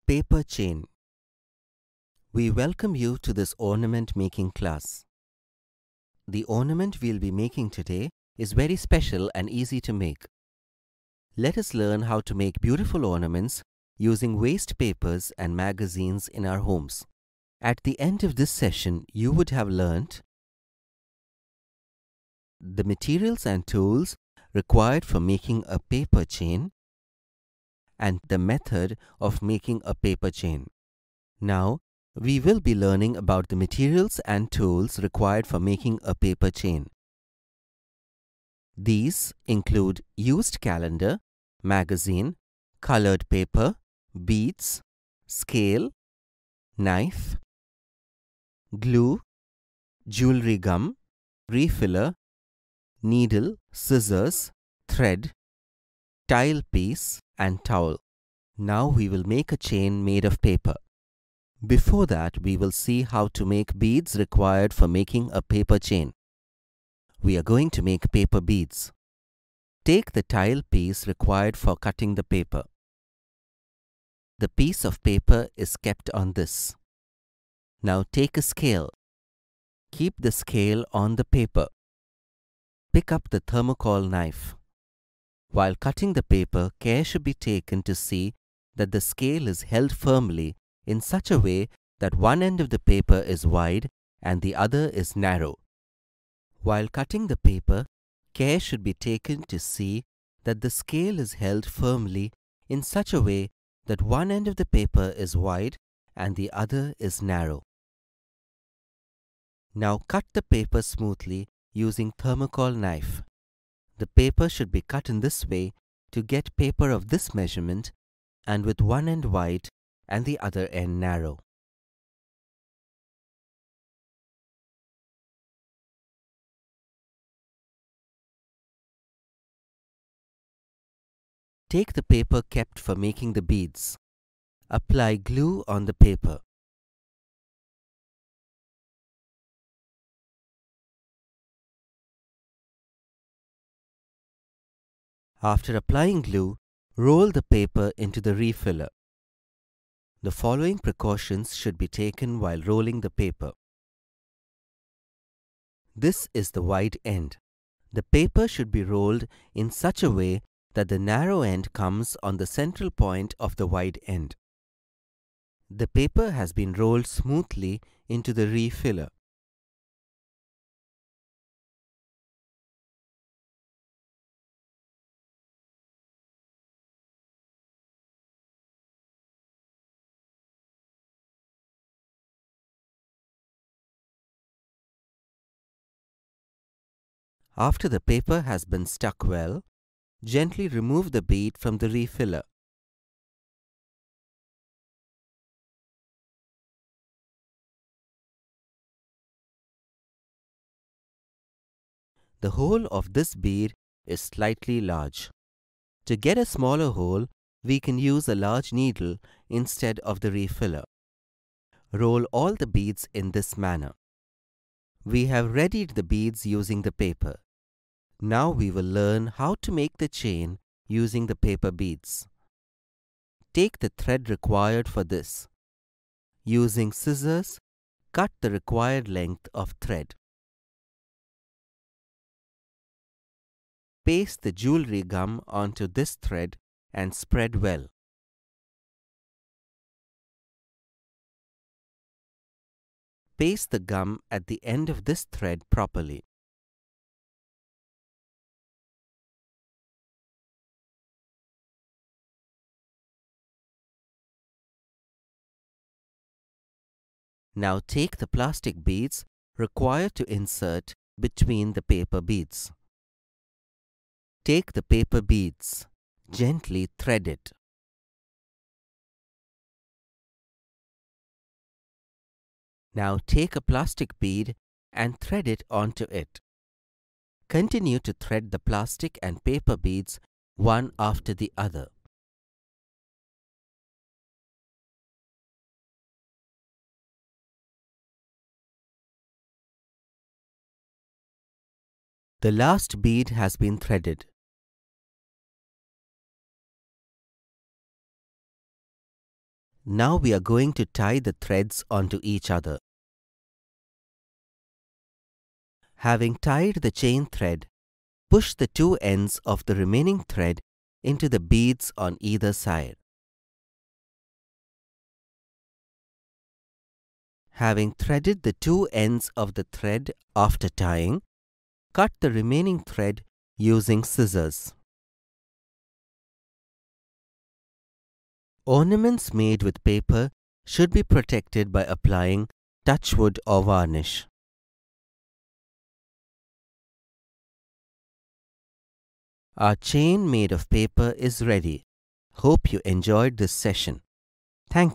Paper chain. We welcome you to this ornament making class. The ornament we'll be making today is very special and easy to make. Let us learn how to make beautiful ornaments using waste papers and magazines in our homes. At the end of this session, you would have learnt the materials and tools required for making a paper chain and the method of making a paper chain. Now, we will be learning about the materials and tools required for making a paper chain. These include used calendar, magazine, colored paper, beads, scale, knife, glue, jewelry gum, refiller, needle, scissors, thread, tile piece and towel. Now we will make a chain made of paper. Before that, we will see how to make beads required for making a paper chain. We are going to make paper beads. Take the tile piece required for cutting the paper. The piece of paper is kept on this. Now take a scale. Keep the scale on the paper. Pick up the thermocol knife. While cutting the paper, care should be taken to see that the scale is held firmly in such a way that one end of the paper is wide and the other is narrow. While cutting the paper, care should be taken to see that the scale is held firmly in such a way that one end of the paper is wide and the other is narrow. Now cut the paper smoothly using thermocol knife. The paper should be cut in this way to get paper of this measurement and with one end wide and the other end narrow. Take the paper kept for making the beads. Apply glue on the paper. After applying glue, roll the paper into the refiller. The following precautions should be taken while rolling the paper. This is the wide end. The paper should be rolled in such a way that the narrow end comes on the central point of the wide end. The paper has been rolled smoothly into the refiller. After the paper has been stuck well, gently remove the bead from the refiller. The hole of this bead is slightly large. To get a smaller hole, we can use a large needle instead of the refiller. Roll all the beads in this manner. We have readied the beads using the paper. Now we will learn how to make the chain using the paper beads. Take the thread required for this. Using scissors, cut the required length of thread. Paste the jewelry gum onto this thread and spread well. Paste the gum at the end of this thread properly. Now take the plastic beads required to insert between the paper beads. Take the paper beads, gently thread it. Now take a plastic bead and thread it onto it. Continue to thread the plastic and paper beads one after the other. The last bead has been threaded. Now we are going to tie the threads onto each other. Having tied the chain thread, push the two ends of the remaining thread into the beads on either side. Having threaded the two ends of the thread after tying, cut the remaining thread using scissors. Ornaments made with paper should be protected by applying touchwood or varnish. Our chain made of paper is ready. Hope you enjoyed this session. Thank you.